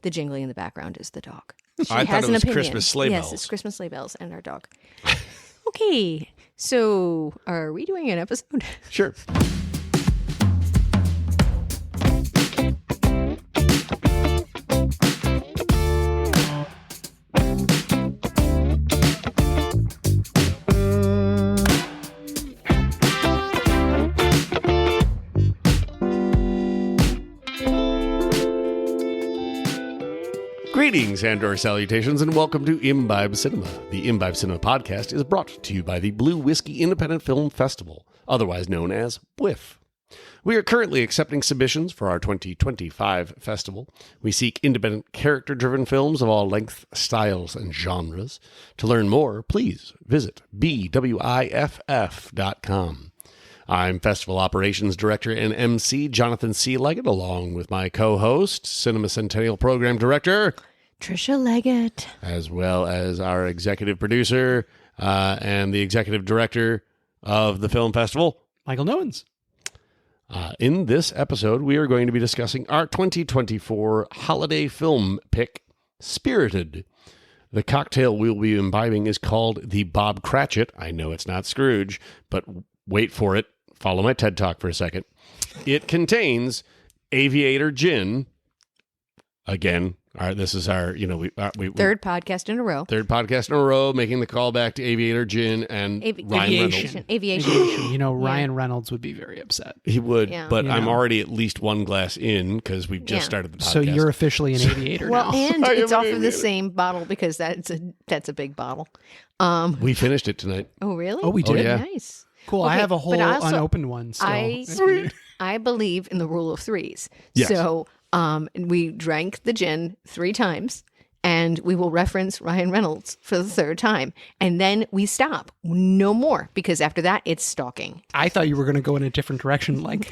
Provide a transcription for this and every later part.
The jingling in the background is the dog. She I has thought it an was opinion. Christmas sleigh bells. Yes, it's Christmas sleigh bells and our dog. Okay, so are we doing an episode? Sure. Greetings and/or salutations, and welcome to Imbibe Cinema. The Imbibe Cinema podcast is brought to you by the Blue Whiskey Independent Film Festival, otherwise known as BWIF. We are currently accepting submissions for our 2025 festival. We seek independent, character-driven films of all lengths, styles, and genres. To learn more, please visit bwiff.com. I'm Festival Operations Director and MC Jonathan C. Leggett, along with my co-host, Cinema Centennial Program Director, Trisha Leggett. As well as our executive producer and the executive director of the film festival, Michael Nowens. In this episode, we are going to be discussing our 2024 holiday film pick, Spirited. The cocktail we'll be imbibing is called the Bob Cratchit. I know it's not Scrooge, but wait for it. Follow my TED Talk for a second. It contains Aviation Gin. Again, this is our, Third podcast in a row. Third podcast in a row, making the call back to Aviation Gin and Ryan Reynolds. Aviation. Ryan Reynolds would be very upset. He would, Yeah. but I'm already at least one glass in because we've just started the podcast. So you're officially an aviator Well, now. and I it's am off an of the aviator. same bottle because that's a big bottle. We finished it tonight. Oh, really? Oh, we did? yeah. Nice. Cool. Okay, I have a whole but also, unopened one still. I believe in the rule of threes. Yes. So we drank the gin 3 times, and we will reference Ryan Reynolds for the 3rd time. And then we stop. No more, because after that, it's stalking. I thought you were going to go in a different direction. Like,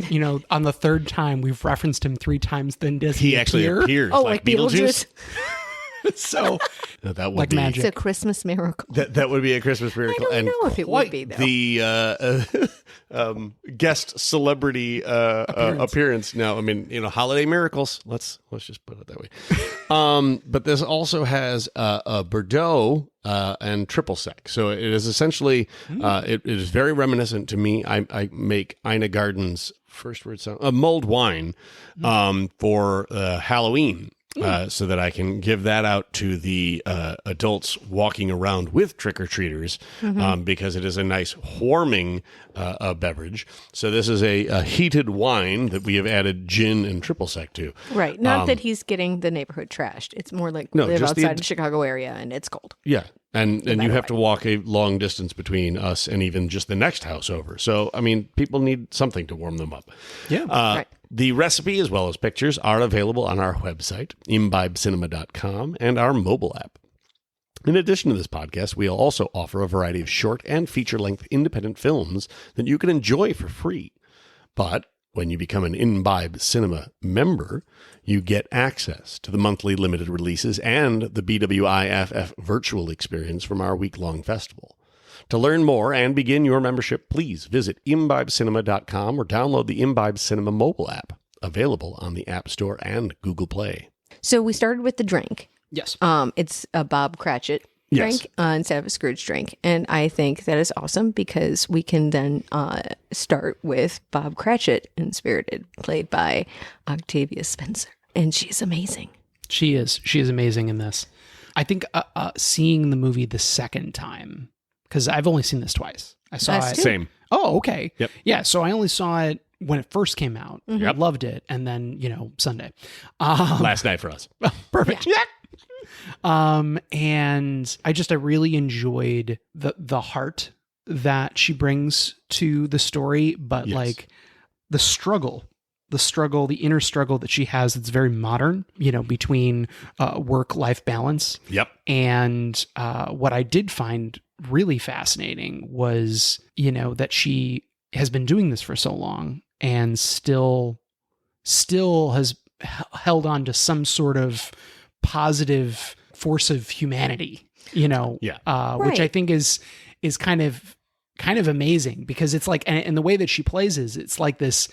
on the 3rd time, we've referenced him 3 times, then does He actually appear? appears Oh, like Beetlejuice. So, No, that would like be magic. It's a Christmas miracle. that would be a Christmas miracle. don't and know if it would quite be, though. the guest celebrity appearance. Now, I mean, holiday miracles. Let's just put it that way. But this also has a Bordeaux and triple sec. So it is essentially it is very reminiscent to me. I make Ina Garden's first word sound mulled wine for Halloween. So that I can give that out to the adults walking around with trick-or-treaters because it is a nice warming beverage. So this is a heated wine that we have added gin and triple sec to. Right. Not that he's getting the neighborhood trashed. It's more like we live just outside the Chicago area, and it's cold. Yeah. And you matter have what. to walk a long distance between us and even just the next house over. So, I mean, people need something to warm them up. yeah. Right. The recipe as well as pictures are available on our website, imbibecinema.com, and our mobile app. In addition to this podcast, we'll also offer a variety of short and feature-length independent films that you can enjoy for free. But when you become an Imbibe Cinema member, you get access to the monthly limited releases and the BWIFF virtual experience from our week-long festival. To learn more and begin your membership, please visit imbibecinema.com or download the Imbibe Cinema mobile app, available on the App Store and Google Play. So we started with the drink. Yes. It's a Bob Cratchit Yes. drink instead of a Scrooge drink. And I think that is awesome because we can then start with Bob Cratchit in Spirited, played by Octavia Spencer. And she's amazing. She is. She is amazing in this. I think seeing the movie the second time, because I've only seen this twice. I saw Us it. too. Same. Oh, okay. Yep. Yeah. So I only saw it when it first came out. Mm-hmm. I loved it. And then, Sunday. Last night for us. Perfect. Yeah. And I really enjoyed the heart that she brings to the story, but Yes. like the inner struggle that she has that's very modern, between work-life balance. Yep. And what I did find really fascinating was, that she has been doing this for so long and still has held on to some sort of positive force of humanity, which I think is kind of amazing because it's like, and the way that she plays it's like this,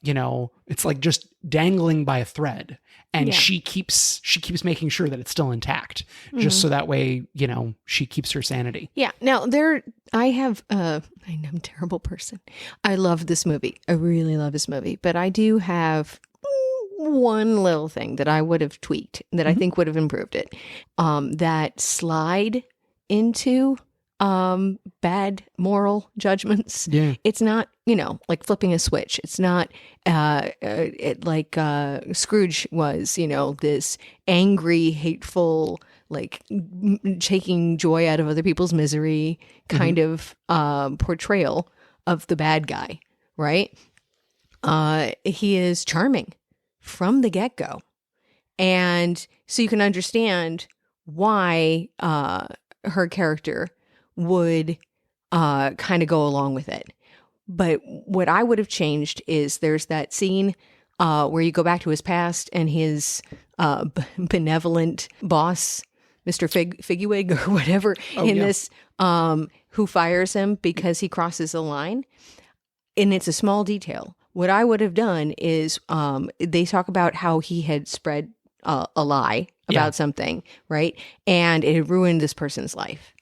it's like just dangling by a thread. and she keeps making sure that it's still intact, just so that way, you know, she keeps her sanity. Yeah. Now I know I'm a terrible person. I love this movie. I really love this movie, but I do have one little thing that I would have tweaked that I think would have improved it. That slide into bad moral judgments. Yeah. It's not, you know, like flipping a switch. It's not like Scrooge was, you know, this angry, hateful, like taking joy out of other people's misery kind of portrayal of the bad guy, right? He is charming from the get-go. And so you can understand why her character would kind of go along with it. But what I would have changed is there's that scene where you go back to his past and his benevolent boss, Mr. Figwig or whatever, this, who fires him because he crosses the line. And it's a small detail. What I would have done is they talk about how he had spread a lie about something, right? And it had ruined this person's life,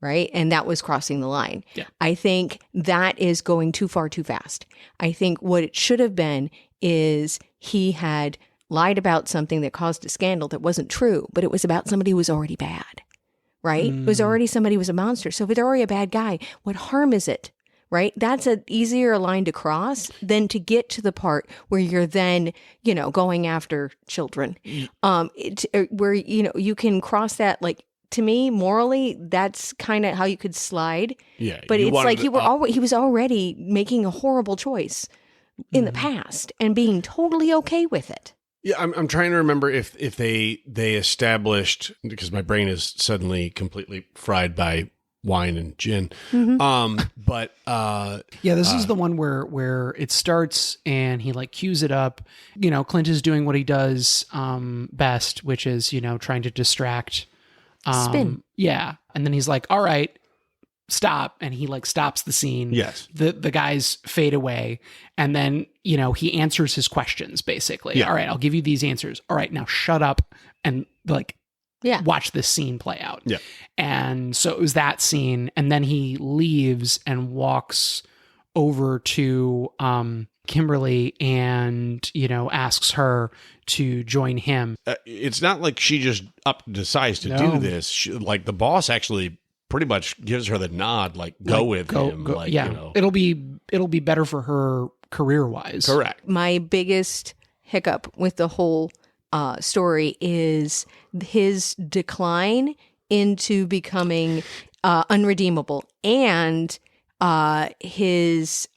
right? And that was crossing the line. Yeah. I think that is going too far too fast. I think what it should have been is he had lied about something that caused a scandal that wasn't true, but it was about somebody who was already bad, right? It was already somebody who was a monster. So if they're already a bad guy, what harm is it? Right? That's an easier line to cross than to get to the part where you're then, you know, going after children. Where, you know, you can cross that, like, to me, morally, that's kind of how you could slide. Yeah. But it's like he was already making a horrible choice in the past and being totally okay with it. Yeah, I'm trying to remember if they established, because my brain is suddenly completely fried by wine and gin. But this is the one where it starts and he like cues it up. You know, Clint is doing what he does best, which is, you know, trying to distract. Spin. Yeah. And then he's like, all right, stop. And he like stops the scene. Yes. The guys fade away. And then, you know, he answers his questions basically. Yeah. All right, I'll give you these answers. All right, now shut up and like watch this scene play out. Yeah. And so it was that scene. And then he leaves and walks over to Kimberly and, you know, asks her to join him. It's not like she just decides to do this. Like the boss actually pretty much gives her the nod, like go with him. Go, like, yeah. you know. It'll be better for her career-wise. Correct. My biggest hiccup with the whole story is his decline into becoming unredeemable, and he's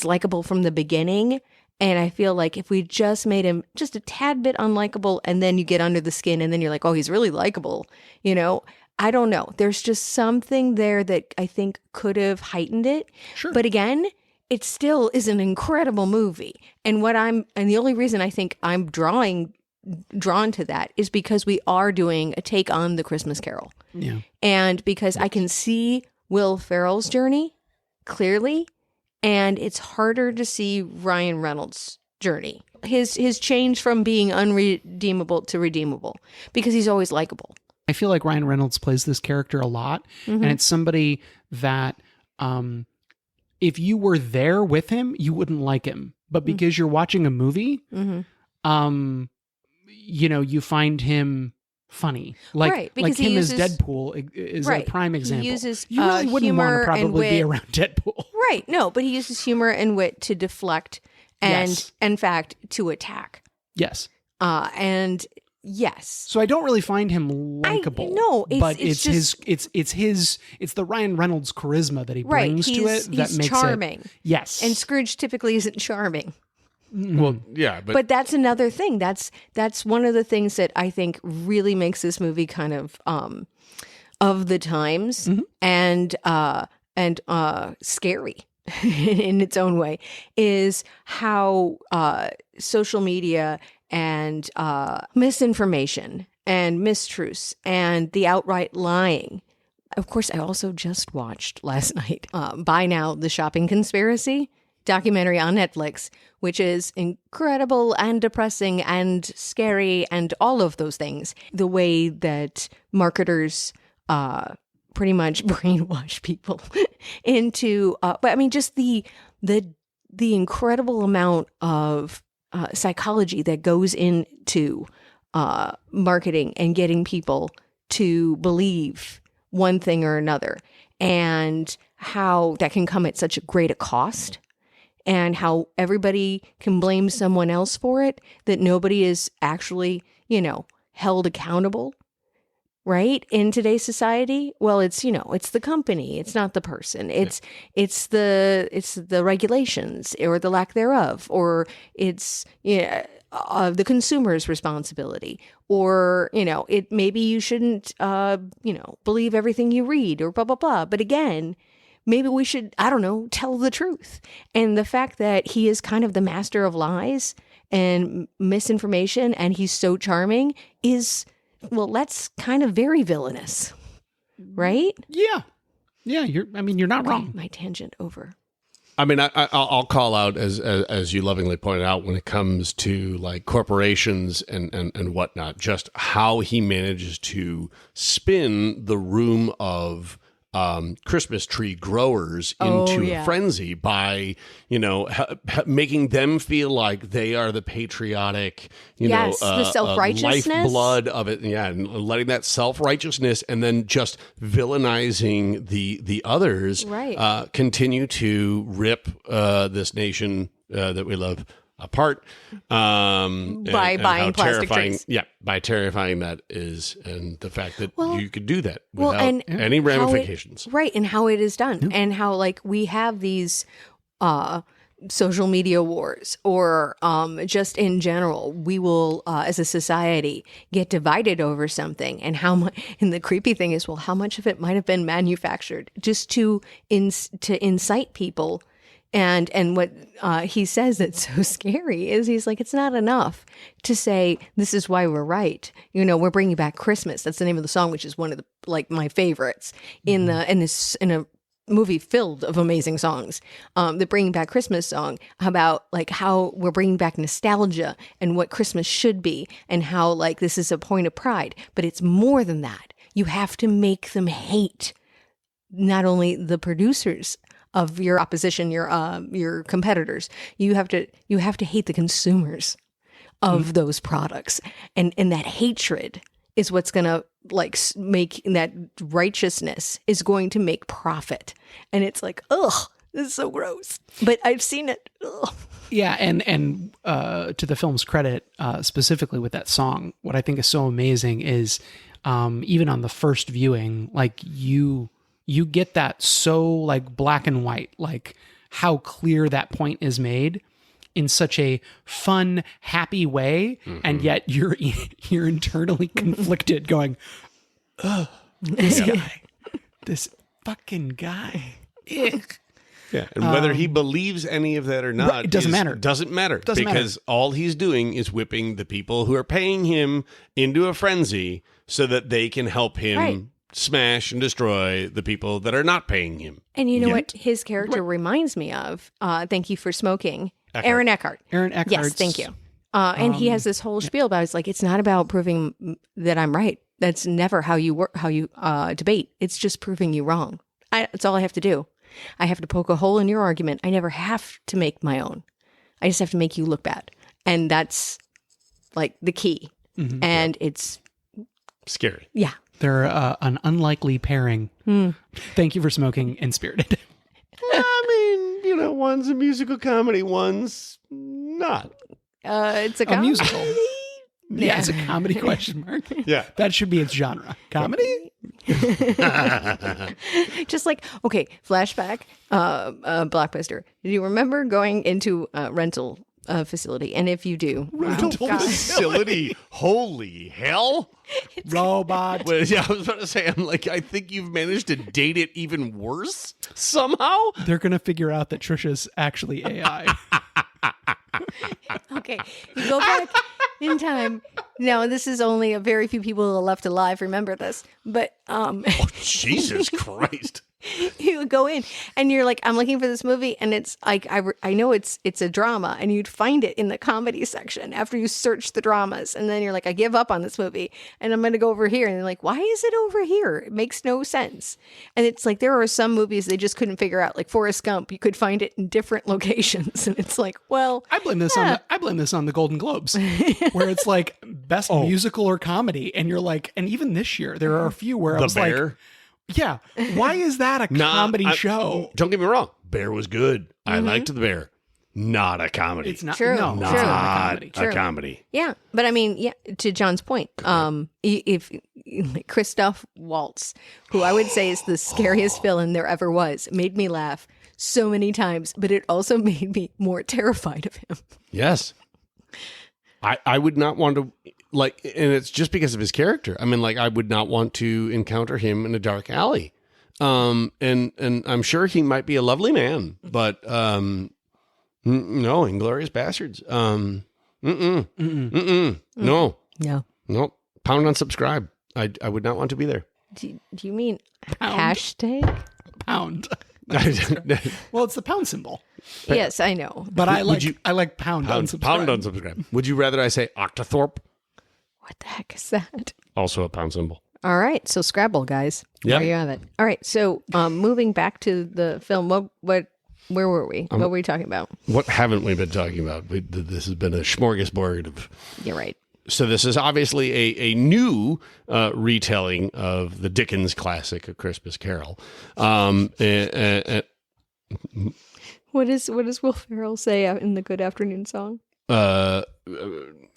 likable from the beginning. And I feel like if we just made him just a tad bit unlikable, and then you get under the skin, and then you're like, oh, he's really likable, you know. I don't know. There's just something there that I think could have heightened it. Sure. But again, it still is an incredible movie. And the only reason I think I'm drawn to that is because we are doing a take on the Christmas Carol. Yeah. And because I can see Will Ferrell's journey clearly, and it's harder to see Ryan Reynolds' journey. His change from being unredeemable to redeemable, because he's always likable. I feel like Ryan Reynolds plays this character a lot, and it's somebody that if you were there with him, you wouldn't like him. But because you're watching a movie, you know, you find him funny. Like him as Deadpool is a prime example. He uses you really wouldn't want to probably be around Deadpool. Right. No, but he uses humor and wit to deflect and, in fact, to attack. Yes. And yes. So I don't really find him likable. No, it's the Ryan Reynolds charisma that he brings to it that makes charming. Yes. And Scrooge typically isn't charming. Well, yeah, but that's another thing. That's one of the things that I think really makes this movie kind of the times and scary in its own way, is how social media and misinformation and mistruths and the outright lying. Of course, I also just watched last night, by now, The Shopping Conspiracy. documentary on Netflix, which is incredible and depressing and scary and all of those things. The way that marketers pretty much brainwash people into, but I mean, just the incredible amount of psychology that goes into marketing and getting people to believe one thing or another, and how that can come at such a great a cost, and how everybody can blame someone else for it, that nobody is actually, held accountable, right? In today's society. Well, it's, it's the company, it's not the person. It's the regulations or the lack thereof, or it's, the consumer's responsibility, or, maybe you shouldn't, believe everything you read, or blah, blah, blah. But again, maybe we should, I don't know, tell the truth. And the fact that he is kind of the master of lies and misinformation, and he's so charming is, well, that's kind of very villainous, right? Yeah. Yeah. You're not wrong. My tangent over. I mean, I'll call out, as you lovingly pointed out, when it comes to like corporations and whatnot, just how he manages to spin the room of Christmas tree growers into a frenzy by, making them feel like they are the patriotic, the self-righteousness, lifeblood of it. Yeah. And letting that self-righteousness and then just villainizing the others, right. Continue to rip this nation that we love apart, by buying plastic trees. Yeah, by terrifying that is, and the fact that you could do that without any ramifications. Right, and how it is done, and how like we have these social media wars, or just in general, we will as a society get divided over something, and how much. And the creepy thing is, well, how much of it might have been manufactured just to incite people. And what he says that's so scary is he's like, it's not enough to say, this is why we're right. We're bringing back Christmas. That's the name of the song, which is one of the, like, my favorites in a movie filled of amazing songs. The Bringing Back Christmas song, about like how we're bringing back nostalgia and what Christmas should be, and how like this is a point of pride. But it's more than that. You have to make them hate not only the producers of your opposition, your competitors. You have to hate the consumers of those products, and that hatred is what's gonna like make that righteousness is going to make profit. And it's like, ugh, this is so gross. But I've seen it. Ugh. Yeah, and to the film's credit, specifically with that song, what I think is so amazing is even on the first viewing, like you get that so like black and white, like how clear that point is made in such a fun, happy way, and yet you're internally conflicted, going, "Ugh, this guy, this fucking guy." Yeah, and whether he believes any of that or not, right, it doesn't matter. Doesn't matter because all he's doing is whipping the people who are paying him into a frenzy so that they can help him. Right. Smash and destroy the people that are not paying him. And you know what his character reminds me of? Thank you for smoking. Aaron Eckhart. Yes, thank you. And he has this whole spiel about it's like, it's not about proving that I'm right. That's never how you work, how you debate. It's just proving you wrong. That's all I have to do. I have to poke a hole in your argument. I never have to make my own. I just have to make you look bad. And that's like the key. Mm-hmm. And it's scary. Yeah. They're an unlikely pairing. Thank you for smoking and Spirited. I mean, one's a musical comedy, one's not. It's a comedy. Musical. Yeah, it's a comedy question mark. Yeah. That should be its genre. Comedy? Just like, okay, flashback, Blockbuster. Do you remember going into a rental facility? And if you do, rental facility, holy hell! Robot. Well, yeah, I was about to say, I think you've managed to date it even worse somehow. They're gonna figure out that Trisha's actually AI. Okay, you go back in time. Now, this is only a very few people who are left alive remember this, but oh, Jesus Christ. You would go in and you're like, I'm looking for this movie, and it's like I know it's a drama, and you'd find it in the comedy section after you search the dramas, and then you're like, I give up on this movie and I'm going to go over here, and you're like, why is it over here? It makes no sense. And it's like there are some movies they just couldn't figure out, like Forrest Gump. You could find it in different locations, and it's like, well, I blame this on the Golden Globes, where it's like best musical or comedy, and you're like, and even this year there are a few where I was Bear? like, yeah, why is that a comedy show? Don't get me wrong. Bear was good. I liked the Bear. Not a comedy. It's not. True. No, True. it's not a comedy. a comedy. yeah. But I mean, yeah. To John's point, if Christoph Waltz, who I would say is the scariest villain there ever was, made me laugh so many times, but it also made me more terrified of him. Yes. I would not want to, like, and it's just because of his character. I mean, like, I would not want to encounter him in a dark alley. And I'm sure he might be a lovely man, but no, Inglourious Bastards. No. No. Pound unsubscribe. I would not want to be there. Do you mean Pound. hashtag? Pound. Well, it's the pound symbol, Yes, I know. but I like pound unsubscribe. Pound unsubscribe. Would you rather I say Octothorpe? What the heck is that? Also a pound symbol. All right, so Scrabble, guys. Yep. There you have it. All right, so moving back to the film, where were we? What were we talking about? What haven't we been talking about? This has been a smorgasbord of. You're right. So this is obviously a new retelling of the Dickens classic, A Christmas Carol. What does Will Ferrell say in the Good Afternoon song?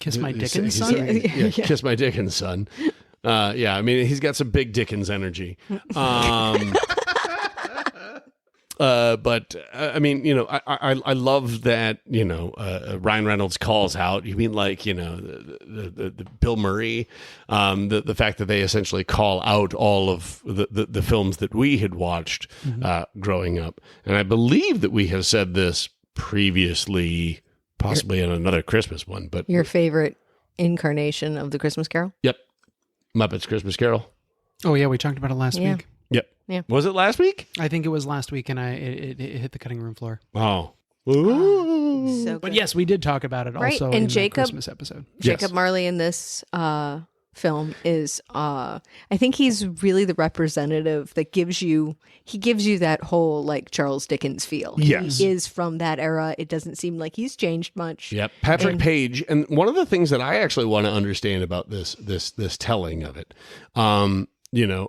Kiss my Dickens son. Yeah. Kiss my Dickens son. Yeah, I mean, he's got some big Dickens energy. But I mean, you know, I love that, you know, Ryan Reynolds calls out. You mean like, you know, the Bill Murray, the fact that they essentially call out all of the films that we had watched growing up. And I believe that we have said this previously, possibly in another Christmas one. But Your favorite incarnation of the Christmas Carol? Yep, Muppets Christmas Carol. Oh yeah, we talked about it last week. Yep. Yeah. Was it last week? I think it was last week, and it hit the cutting room floor. Oh. Ooh. So But good. yes, we did talk about it Right, also and in Jacob- the Christmas episode. Jacob Yes. Marley in this film is I think he's really the representative that gives you that whole like Charles Dickens feel. Yes. He is from that era. It doesn't seem like he's changed much. Yep, Patrick And- Page. And one of the things that I actually want to understand about this telling of it, you know,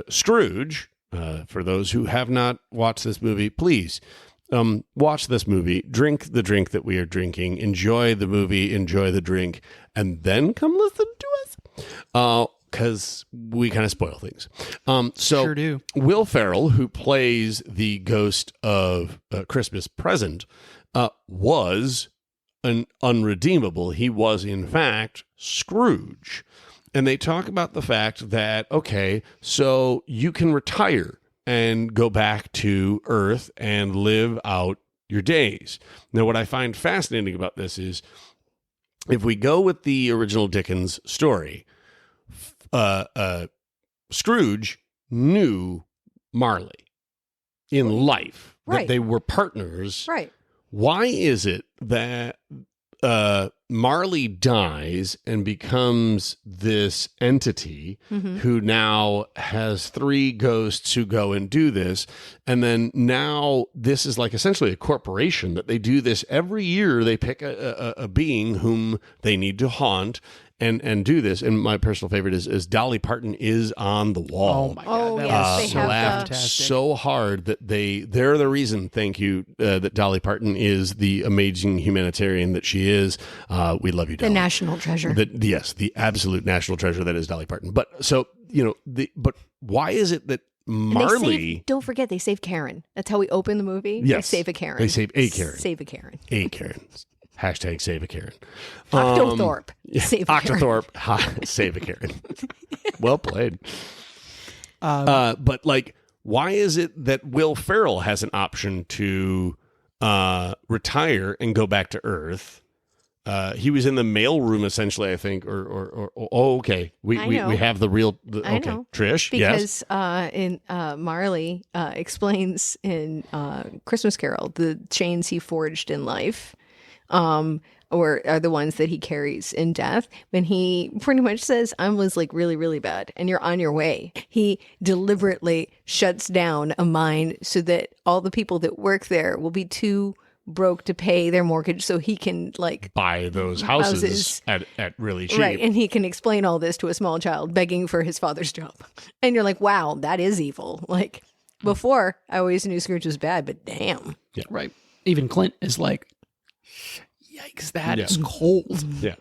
Scrooge. For those who have not watched this movie, please watch this movie. Drink the drink that we are drinking. Enjoy the movie. Enjoy the drink, and then come listen to us. Because we kind of spoil things. So Sure do. Will Ferrell, who plays the ghost of Christmas Present, was an unredeemable. He was, in fact, Scrooge. And they talk about the fact that, okay, so you can retire and go back to Earth and live out your days. Now, what I find fascinating about this is if we go with the original Dickens story, Scrooge knew Marley in life, Right. that they were partners. Right. Why is it that Marley dies and becomes this entity who now has three ghosts who go and do this? And then now this is like essentially a corporation that they do this every year. They pick a being whom they need to haunt and do this. And my personal favorite is Dolly Parton is on the wall. Oh my Oh, god, that yes, was they so have laughed fantastic. so hard that they're the reason, thank you, that Dolly Parton is the amazing humanitarian that she is. We love you, The Dolly. national treasure. Yes, the absolute national treasure that is Dolly Parton. But so, you know, but why is it that And they Marley, don't forget, they save Karen. That's how we open the movie. Yes. They save a Karen. They save a Karen. Save a Karen. a Karen, hashtag save a Karen. Octothorpe. Save a Karen. Octothorpe, save a Karen. Well played. But like, why is it that Will Ferrell has an option to retire and go back to Earth, He was in the mailroom essentially, I think. Oh, okay. We have the real. I Okay, know. Trish. Because yes. In Marley explains in Christmas Carol the chains he forged in life, or are the ones that he carries in death. When he pretty much says, "I was like really, really bad, and you're on your way." He deliberately shuts down a mine so that all the people that work there will be too broke to pay their mortgage, so he can like buy those houses at really cheap. Right, and he can explain all this to a small child begging for his father's job. And you're like, wow, that is evil. Like, before, I always knew Scrooge was bad, but damn. Yeah. Right. Even Clint is like, yikes, that is cold. Yeah.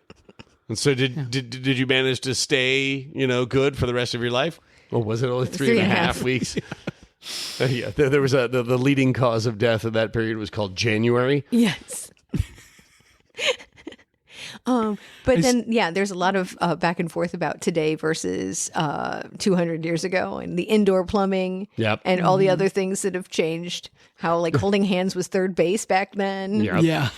And so did you manage to stay, good for the rest of your life? Or was it only 3.5 weeks? Yeah, there was the leading cause of death in that period was called January. Yes. But then, there's a lot of back and forth about today versus 200 years ago, and the indoor plumbing, and all the other things that have changed. How like holding hands was third base back then. Yep. Yeah.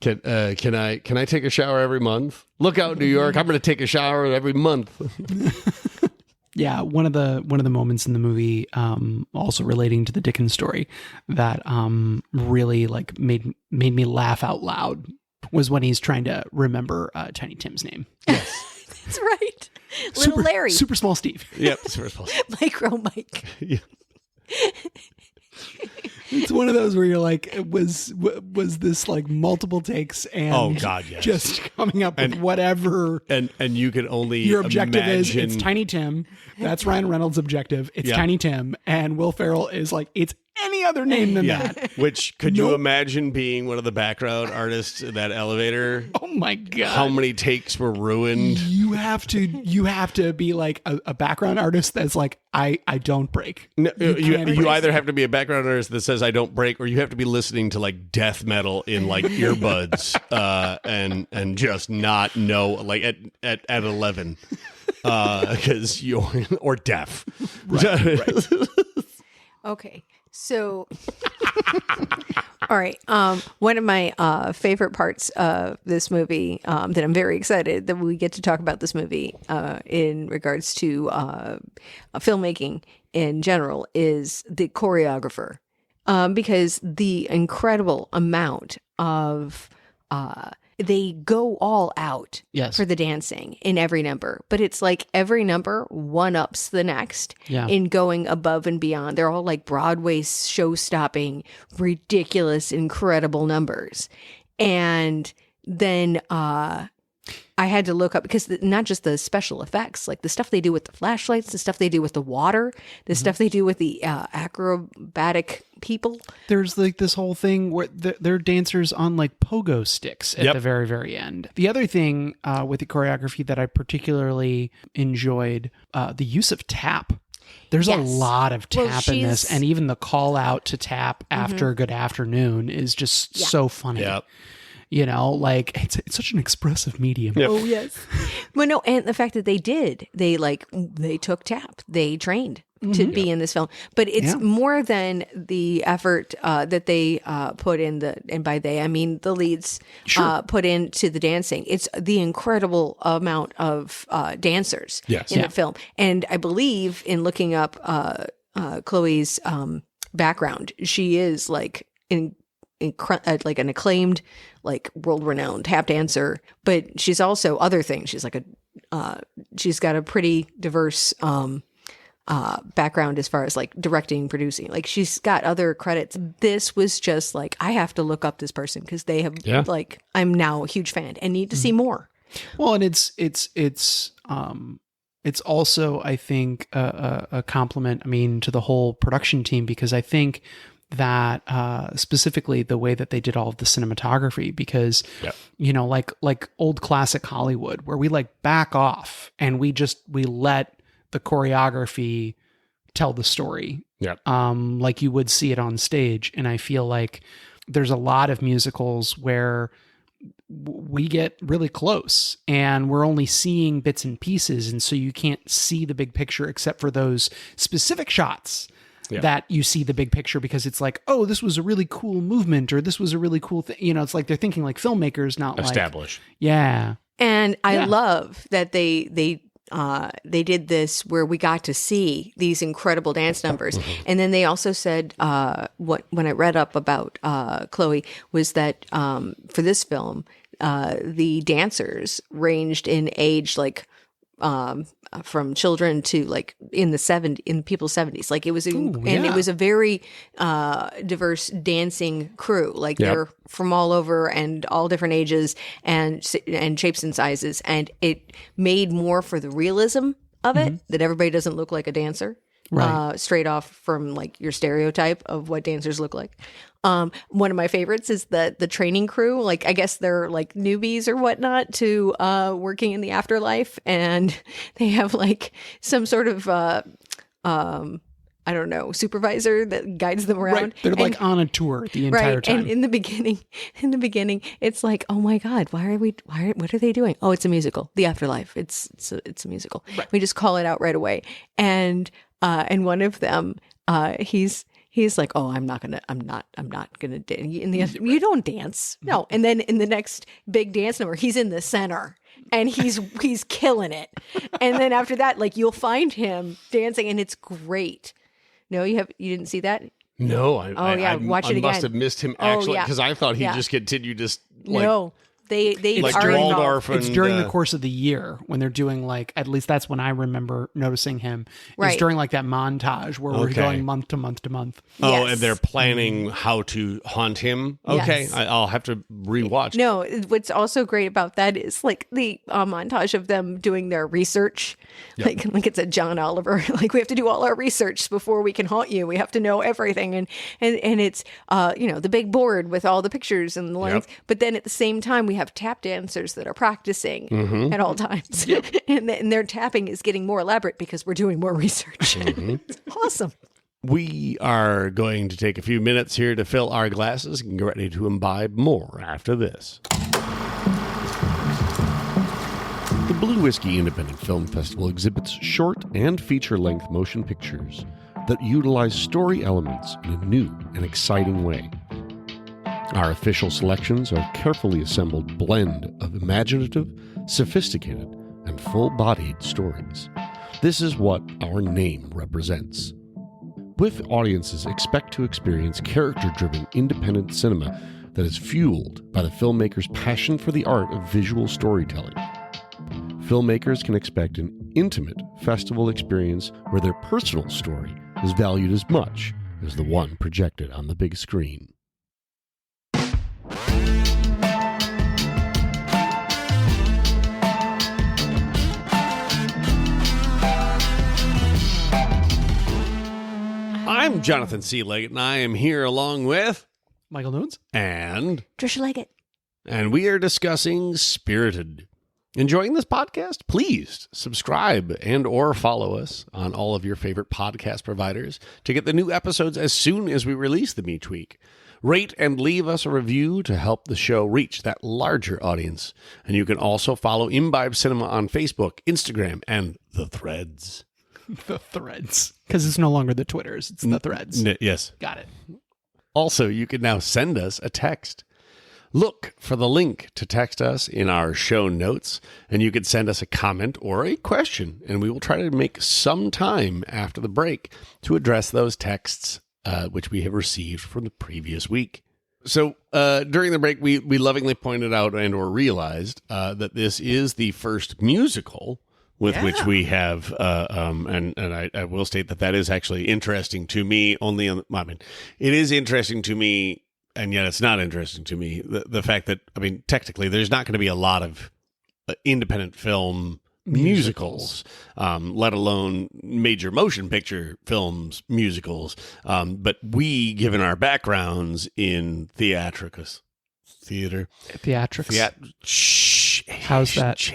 Can I take a shower every month? Look out, New York! I'm going to take a shower every month. Yeah, one of the moments in the movie, also relating to the Dickens story, that really like made me laugh out loud was when he's trying to remember Tiny Tim's name. Yes, that's right. Little Larry, super small Steve. Yep, super small. Micro Mike. Yeah. It's one of those where you're like, was this like multiple takes and oh god, yes, just coming up with whatever, and you can only your objective imagine... is. It's Tiny Tim. That's Ryan Reynolds' objective. It's Tiny Tim, and Will Ferrell is like, it's any other name than that. Which could you imagine being one of the background artists in that elevator? Oh my god! How many takes were ruined? You have to be like a background artist that's like, I don't break. No, you either have to be a background artist that says I don't break, or you have to be listening to like death metal in like earbuds and just not know like at 11 because you're or deaf. Right. Okay. So, all right. One of my favorite parts of this movie that I'm very excited that we get to talk about this movie in regards to filmmaking in general is the choreographer, because the incredible amount of they go all out for the dancing in every number, but it's like every number one-ups the next in going above and beyond. They're all like Broadway show-stopping, ridiculous, incredible numbers. And then I had to look up, because not just the special effects, like the stuff they do with the flashlights, the stuff they do with the water, the stuff they do with the acrobatic people. There's like this whole thing where they're dancers on like pogo sticks at the very, very end. The other thing with the choreography that I particularly enjoyed, the use of tap. There's a lot of tap in this, and even the call out to tap after good afternoon is just so funny. Yep. Like it's such an expressive medium. Yep. Oh yes. Well, no, and the fact that they took tap, they trained to be in this film, but it's more than the effort that they put in and by they I mean the leads put into the dancing. It's the incredible amount of dancers in the film, and I believe in looking up Chloe's background, she is like like an acclaimed, like world-renowned tap dancer, but she's also other things. She's like she's got a pretty diverse background as far as like directing, producing. Like she's got other credits. This was just like, I have to look up this person because they have like, I'm now a huge fan and need to see more. Well, and it's also, I think, a compliment, to the whole production team, because I think that specifically the way that they did all of the cinematography, because like old classic Hollywood, where we like back off and we let the choreography tell the story, like you would see it on stage. And I feel like there's a lot of musicals where we get really close and we're only seeing bits and pieces, and so you can't see the big picture except for those specific shots that you see the big picture, because it's like, oh, this was a really cool movement, or this was a really cool thing. You know, it's like they're thinking like filmmakers, not Establish. Yeah. And I love that they did this where we got to see these incredible dance numbers. And then they also said, when I read up about Chloe, was that for this film, the dancers ranged in age like from children to like in people's 70s. Like it was, it was a very diverse dancing crew. Like they're from all over and all different ages and shapes and sizes. And it made more for the realism of it, that everybody doesn't look like a dancer. Right. Straight off from like your stereotype of what dancers look like. One of my favorites is the training crew. Like, I guess they're like newbies or whatnot to working in the afterlife, and they have like some sort of I don't know, supervisor that guides them around. Right. They're like on a tour the entire time. And in the beginning, it's like, oh my God, what are they doing? Oh, it's a musical. The Afterlife. It's a musical. Right. We just call it out right away. And one of them, he's like, oh, I'm not gonna dance. You don't dance. No. And then in the next big dance number, he's in the center and he's killing it. And then after that, like you'll find him dancing and it's great. No, you didn't see that? No, watch it again. I must have missed him actually, because I thought he just continued to like, no. They like are Waldorf. It's during the course of the year when they're doing like, at least that's when I remember noticing him. Right. It's during like that montage where we're going month to month to month. Oh, and they're planning how to haunt him. Okay, yes. I'll have to rewatch. No, what's also great about that is like the montage of them doing their research. Yep. Like it's a John Oliver. Like we have to do all our research before we can haunt you. We have to know everything, and it's the big board with all the pictures and the lines. Yep. But then at the same time we have tap dancers that are practicing at all times. Yep. and their tapping is getting more elaborate because we're doing more research. It's awesome. We are going to take a few minutes here to fill our glasses and get ready to imbibe more after this. The Blue Whiskey Independent Film Festival exhibits short and feature-length motion pictures that utilize story elements in a new and exciting way. Our official selections are a carefully assembled blend of imaginative, sophisticated, and full-bodied stories. This is what our name represents. With audiences expect to experience character-driven independent cinema that is fueled by the filmmaker's passion for the art of visual storytelling. Filmmakers can expect an intimate festival experience where their personal story is valued as much as the one projected on the big screen. I'm Jonathan C. Leggett, and I am here along with Michael Nunes and Trisha Leggett. And we are discussing Spirited. Enjoying this podcast? Please subscribe and or follow us on all of your favorite podcast providers to get the new episodes as soon as we release them each week. Rate and leave us a review to help the show reach that larger audience. And you can also follow Imbibe Cinema on Facebook, Instagram, and the Threads. The Threads. Because it's no longer the Twitters, it's the Threads. Yes. Got it. Also, you can now send us a text. Look for the link to text us in our show notes, and you can send us a comment or a question, and we will try to make some time after the break to address those texts which we have received from the previous week. So during the break, we lovingly pointed out and or realized that this is the first musical with which we have, and I will state that is actually interesting to me. It is interesting to me, and yet it's not interesting to me. The fact that, technically, there's not going to be a lot of independent film musicals, let alone major motion picture films musicals. But we, given our backgrounds in theatrics. How's that?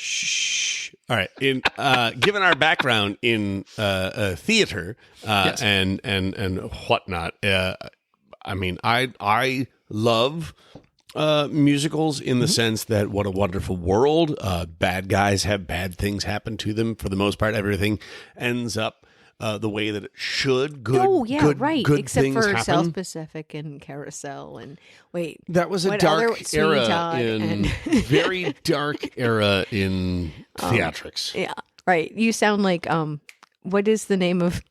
Shh. All right. Given our background in theater yes. and whatnot, I love musicals in the sense that what a wonderful world. Bad guys have bad things happen to them. For the most part, everything ends up the way that it should. Good. Oh yeah, good, right. Good Except things for happen. South Pacific and Carousel and wait. That was a what other- dark Sweeney era Todd in and- very dark era in theatrics. Yeah, right. You sound like what is the name of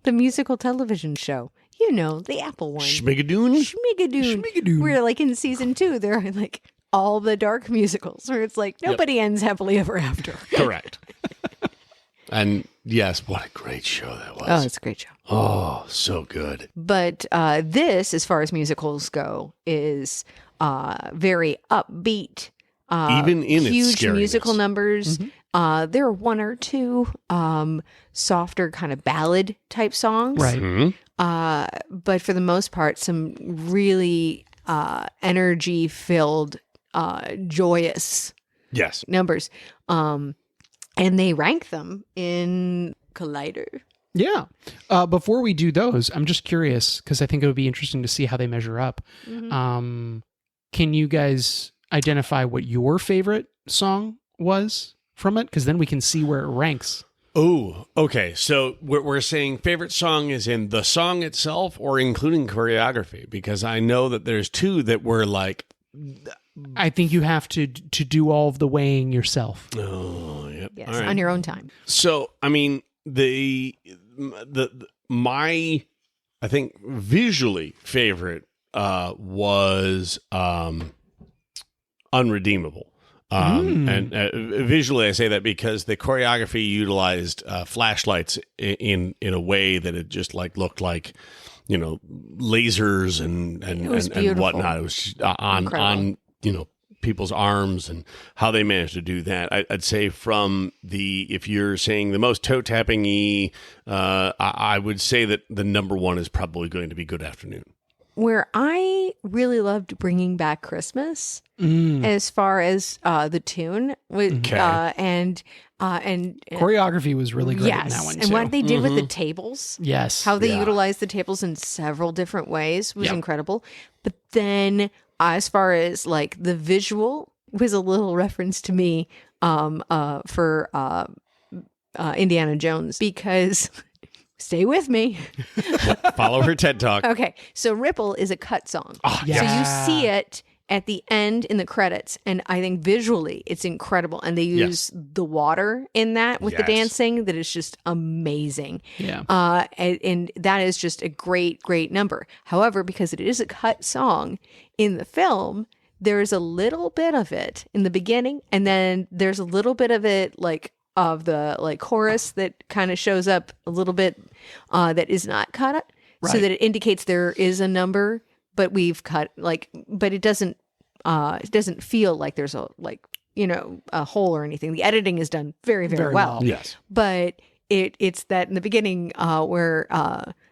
the musical television show? You know, the Apple one. Schmigadoon? Schmigadoon. We're like in season 2. They're like all the dark musicals where it's like nobody ends happily ever after. Correct. And yes, what a great show that was. Oh, it's a great show. Oh, so good. But this, as far as musicals go, is very upbeat. Even in its huge scariness. musical numbers. There are one or two softer kind of ballad type songs. Right. Mm-hmm. But for the most part, some really energy filled, joyous Yes. numbers. And they rank them in Collider. Yeah. Before we do those, I'm just curious because I think it would be interesting to see how they measure up. Can you guys identify what your favorite song was from it? Because then we can see where it ranks. Oh, okay. So we're saying favorite song is in the song itself or including choreography? Because I know that there's two that were like... I think you have to do all of the weighing yourself. Oh, yep. Yes, All right. on your own time. So, I mean, my I think visually favorite was Unredeemable. And visually I say that because the choreography utilized flashlights in a way that it just like looked like, you know, lasers and beautiful. whatnot. It was on you know, people's arms and how they managed to do that. I'd say from if you're saying the most toe tapping-y, I would say that the number one is probably going to be Good Afternoon. Where I really loved Bringing Back Christmas, as far as the tune, and Choreography was really great in that one, too. and what they did with the tables, Yes. how they utilized the tables in several different ways was incredible. But then, as far as like the visual, was a little reference to me for Indiana Jones because. Stay with me. Follow her TED Talk. Okay, so Ripple is a cut song. Oh, yeah. So you see it at the end in the credits, and I think visually it's incredible. And they use the water in that with the dancing that is just amazing. Yeah. And that is just a great, great number. However, because it is a cut song in the film, there's a little bit of it in the beginning, and then there's a little bit of it like of the like chorus that kind of shows up a little bit that is not cut, so that it indicates there is a number, but we've cut but it doesn't feel like there's a a hole or anything. The editing is done very, very well. Yes. But it's that in the beginning where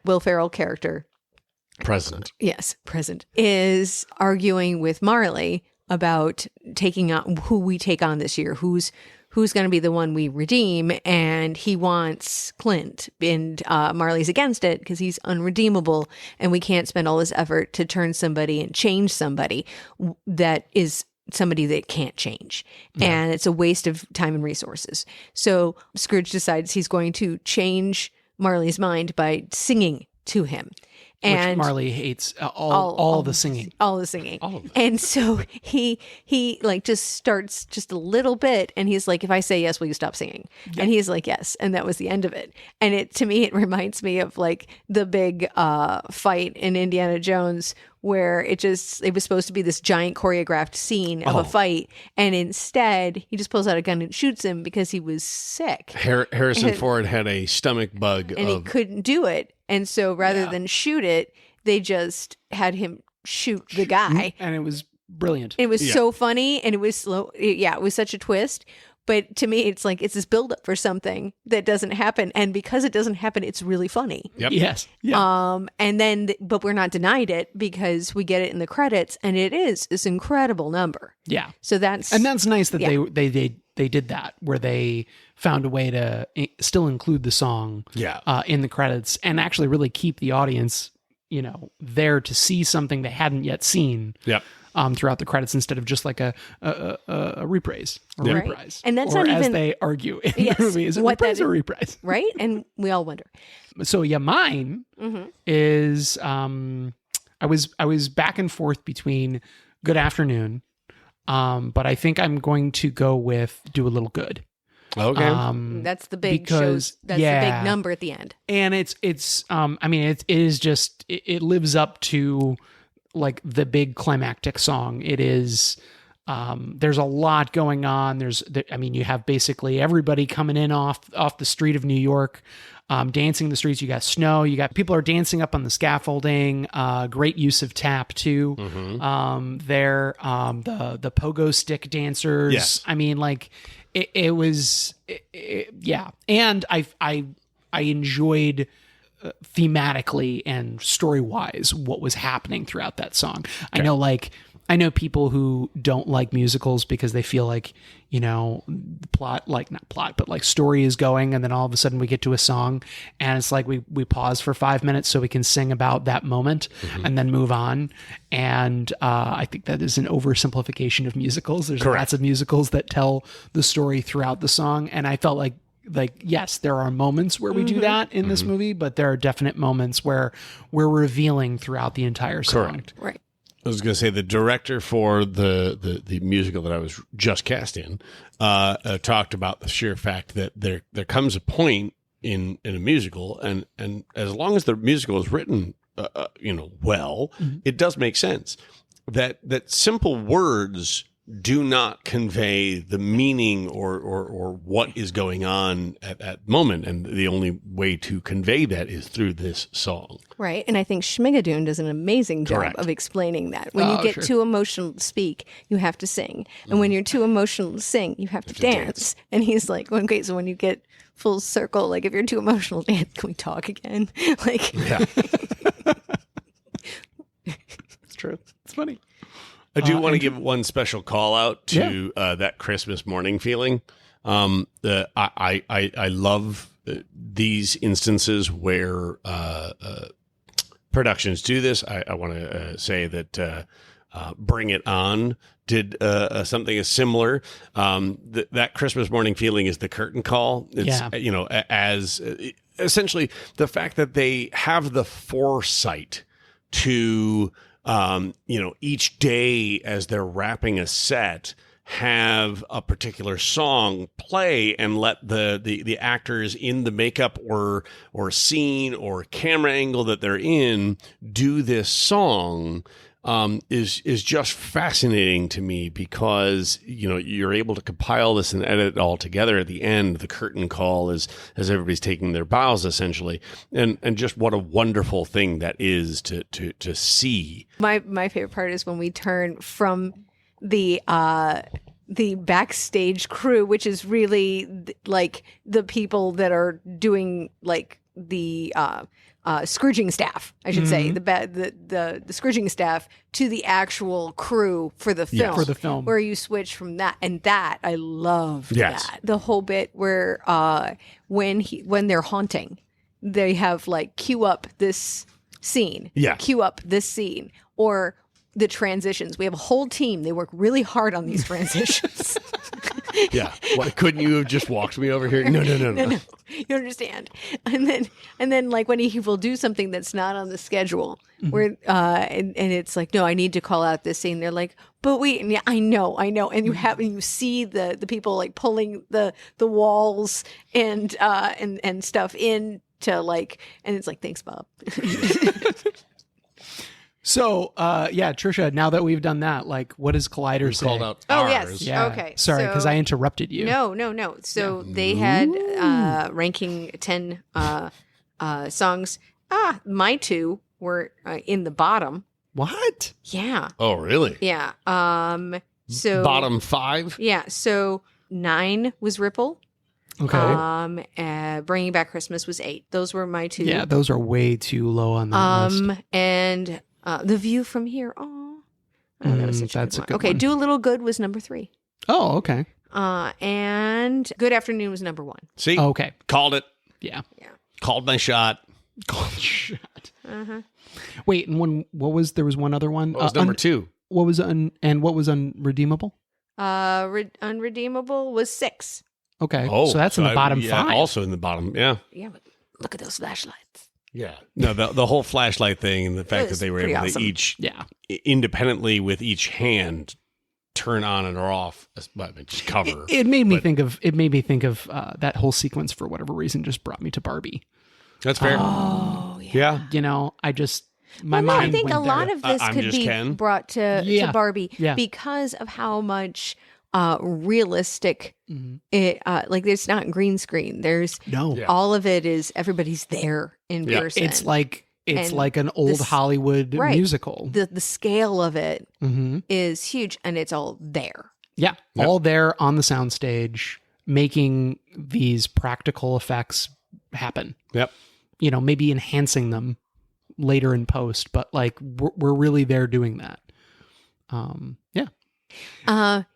Will Ferrell character Present is arguing with Marley about taking on who we take on this year, who's going to be the one we redeem, and he wants Clint, and Marley's against it because he's unredeemable, and we can't spend all this effort to turn somebody and change somebody that is somebody that can't change, and it's a waste of time and resources. So Scrooge decides he's going to change Marley's mind by singing to him. And which Marley hates all the singing. All the singing. All of it. And so he like just starts just a little bit, and he's like, if I say yes, will you stop singing? And he's like, yes. And that was the end of it. And to me, it reminds me of like the big fight in Indiana Jones where it was supposed to be this giant choreographed scene of a fight. And instead he just pulls out a gun and shoots him because he was sick. Harrison Ford had a stomach bug. And he couldn't do it. And so rather than shoot it, they just had him shoot the guy. And it was brilliant. It was so funny, and it was slow. Yeah, it was such a twist. But to me, it's like it's this buildup for something that doesn't happen. And because it doesn't happen, it's really funny. Yep. Yes. Yeah. And then, but we're not denied it because we get it in the credits, and it is this incredible number. Yeah. So that's nice that they did that, where they found a way to still include the song in the credits and actually really keep the audience, there to see something they hadn't yet seen. Yep. throughout the credits instead of just like a reprise or Right. reprise. And that's or not as even- they argue in Yes, the movie, is it what that reprise or is- reprise? Right? And we all wonder. So yeah, mine is I was back and forth between Good Afternoon, but I think I'm going to go with Do a Little Good. Okay. That's the big because, shows. That's the yeah. big number at the end. And it's I mean it is just it lives up to like the big climactic song. It is there's a lot going on. I mean, you have basically everybody coming in off the street of New York, dancing the streets. You got snow. You got people are dancing up on the scaffolding. Great use of tap too. There, the pogo stick dancers. Yes. I mean, like it was, yeah. And I enjoyed thematically and story wise what was happening throughout that song. Okay. I know people who don't like musicals because they feel like, you know, plot, like not plot, but like story is going. And then all of a sudden we get to a song and it's like we pause for 5 minutes so we can sing about that moment and then move on. And I think that is an oversimplification of musicals. There's lots of musicals that tell the story throughout the song. And I felt like, yes, there are moments where we do that in this movie, but there are definite moments where we're revealing throughout the entire song. Correct. Right. I was going to say the director for the musical that I was just cast in talked about the sheer fact that there comes a point in a musical, and as long as the musical is written, well, it does make sense that simple words do not convey the meaning or what is going on at that moment. And the only way to convey that is through this song. Right. And I think Schmigadoon does an amazing job Correct. of explaining that. When you get too emotional to speak, you have to sing. And when you're too emotional to sing, you have to dance. And he's like, okay, so when you get full circle, like if you're too emotional to dance, can we talk again? Like, Yeah. It's true. It's funny. I do want to give one special call out to that Christmas morning feeling. I love these instances where productions do this. I want to say that Bring It On did something similar. That Christmas morning feeling is the curtain call. It's as essentially the fact that they have the foresight to each day as they're wrapping a set, have a particular song play and let the actors in the makeup or scene or camera angle that they're in do this song is just fascinating to me because, you're able to compile this and edit it all together at the end. The curtain call is as everybody's taking their bows essentially. And just what a wonderful thing that is to see. My favorite part is when we turn from the backstage crew, which is really like the people that are doing like the Scrooging staff, I should say, the Scrooging staff to the actual crew for the film. Yeah, for the film. Where you switch from that. And that, I loved that. The whole bit where when they're haunting, they have like cue up this scene. Yeah. Cue up this scene. Or the transitions. We have a whole team. They work really hard on these transitions. Yeah. Why couldn't you have just walked me over here? No. You understand? And then like when he will do something that's not on the schedule, where and it's like, no, I need to call out this scene. They're like, but wait, and I know, and you see the people like pulling the walls and stuff into like, and it's like, thanks, Bob. So, Trisha, now that we've done that, like, what does Collider say? Called out Oh, ours. yes. Yeah. Okay. Sorry, because I interrupted you. No. So they had ranking 10 songs. My two were in the bottom. What? Yeah. Oh, really? Yeah. So Bottom 5? Yeah. So 9 was Ripple. Okay. Bringing Back Christmas was 8. Those were my two. Yeah, those are way too low on that list. And The View from Here. Oh, that was such that's a a good good one. Okay, one. Do a Little Good was number 3. Oh, okay. And Good Afternoon was number 1. See? Okay. Called it. Yeah. Called my shot. Shut. Wait, and there was one other one. What was number 2? what was unredeemable? Unredeemable was 6. Okay, so that's in the bottom 5. Also in the bottom, yeah. Yeah, but look at those flashlights. Yeah. No, the whole flashlight thing and the fact that they were able to each independently with each hand turn on and off, just cover. It made me think of that whole sequence for whatever reason just brought me to Barbie. That's fair. Oh, yeah. You know, I just mind I think went a lot there. of this could be Ken. brought to Barbie because of how much realistic it like it's not green screen. There's all of it is everybody's there in person. It's like an old Hollywood musical. The scale of it is huge, and it's all there. Yeah, all there on the soundstage, making these practical effects happen. Yep. You know, maybe enhancing them later in post, but like we're really there doing that.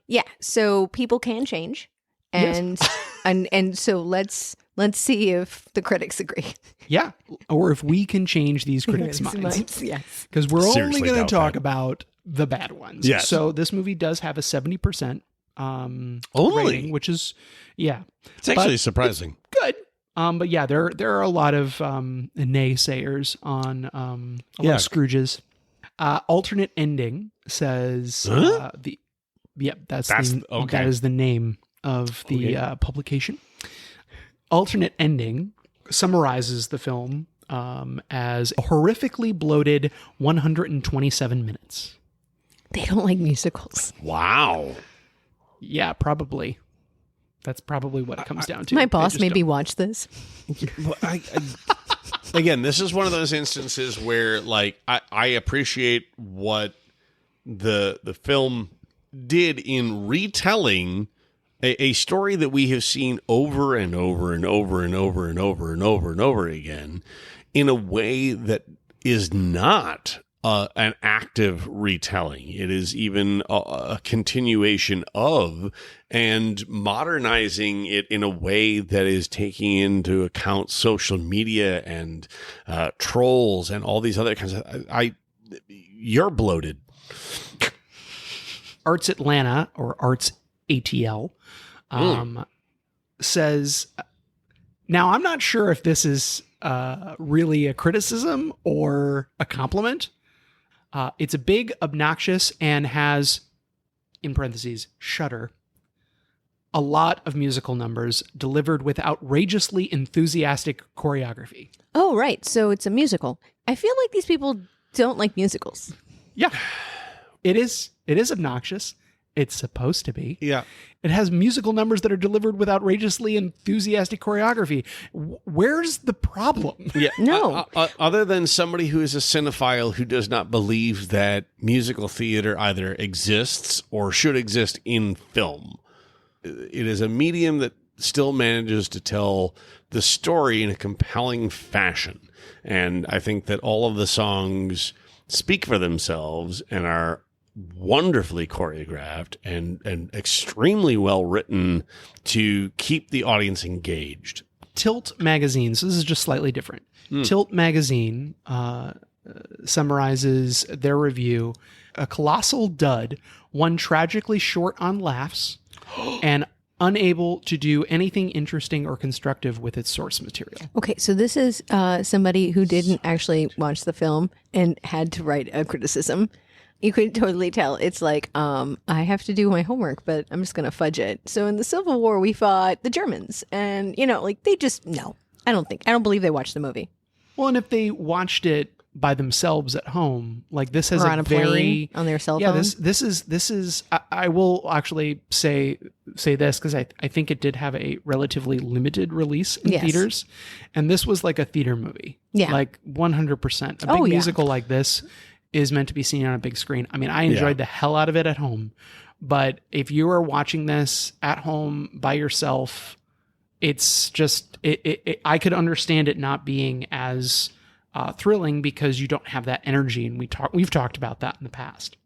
Yeah. So people can change, and and so let's see if the critics agree. Yeah, or if we can change these critics' minds. Yes, because we're Seriously only going to talk that. about the bad ones. Yes. So this movie does have a 70% Only? rating, which is It's actually surprising. good. But yeah, there are a lot of naysayers on a lot of Scrooges. Alternate ending says that is the name of the publication. Alternate ending summarizes the film as a horrifically bloated 127 minutes. they don't like musicals. Wow. Yeah, probably. That's probably what it comes down to. My boss made me watch this. Again, this is one of those instances where, like, I appreciate what the film did in retelling a story that we have seen over and over and over and over and over and over and over again in a way that is not an active retelling. It is even a continuation of and modernizing it in a way that is taking into account social media and trolls and all these other kinds of... You're bloated. Arts Atlanta, or Arts ATL, says... Now, I'm not sure if this is really a criticism or a compliment. It's a big, obnoxious, and has, in parentheses, shudder, a lot of musical numbers delivered with outrageously enthusiastic choreography. Oh, right. So it's a musical. I feel like these people don't like musicals. Yeah. It is obnoxious. It's supposed to be. Yeah. It has musical numbers that are delivered with outrageously enthusiastic choreography. Where's the problem? Yeah. No. Other than somebody who is a cinephile who does not believe that musical theater either exists or should exist in film. It is a medium that still manages to tell the story in a compelling fashion. And I think that all of the songs speak for themselves and are wonderfully choreographed and extremely well written to keep the audience engaged. Tilt magazine, so this is just slightly different. Tilt magazine summarizes their review: a colossal dud, one tragically short on laughs, and unable to do anything interesting or constructive with its source material. Okay, so this is somebody who didn't actually watch the film and had to write a criticism. You could totally tell. It's like, I have to do my homework, but I'm just going to fudge it. So in the Civil War, we fought the Germans. And, like, they just, no. I don't believe they watched the movie. Well, and if they watched it by themselves at home, like this has or on a plane, on their cell phone. Yeah, this is. I will actually say this because I think it did have a relatively limited release in theaters, and this was like a theater movie. Yeah, like 100%. A big musical like this is meant to be seen on a big screen. I mean, I enjoyed the hell out of it at home, but if you are watching this at home by yourself, it's just I could understand it not being as thrilling because you don't have that energy, and we've talked about that in the past.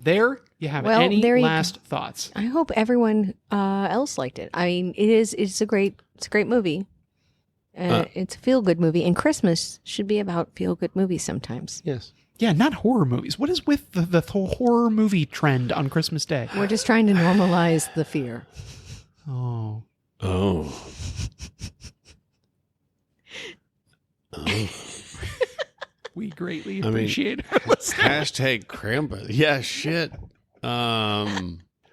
There you have it. Any last thoughts? I hope everyone else liked it. I mean, it's a great movie. It's a feel good movie, and Christmas should be about feel good movies sometimes. Yes. Yeah, not horror movies. What is with the whole horror movie trend on Christmas Day? We're just trying to normalize the fear. Oh. Oh. We greatly appreciate our listeners. Hashtag Krampus. Yeah, shit.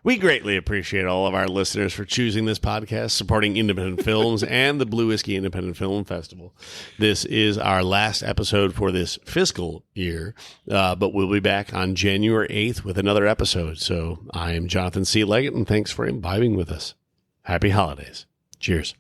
We greatly appreciate all of our listeners for choosing this podcast, supporting independent films and the Blue Whiskey Independent Film Festival. This is our last episode for this fiscal year, but we'll be back on January 8th with another episode. So I am Jonathan C. Leggett, and thanks for imbibing with us. Happy holidays. Cheers.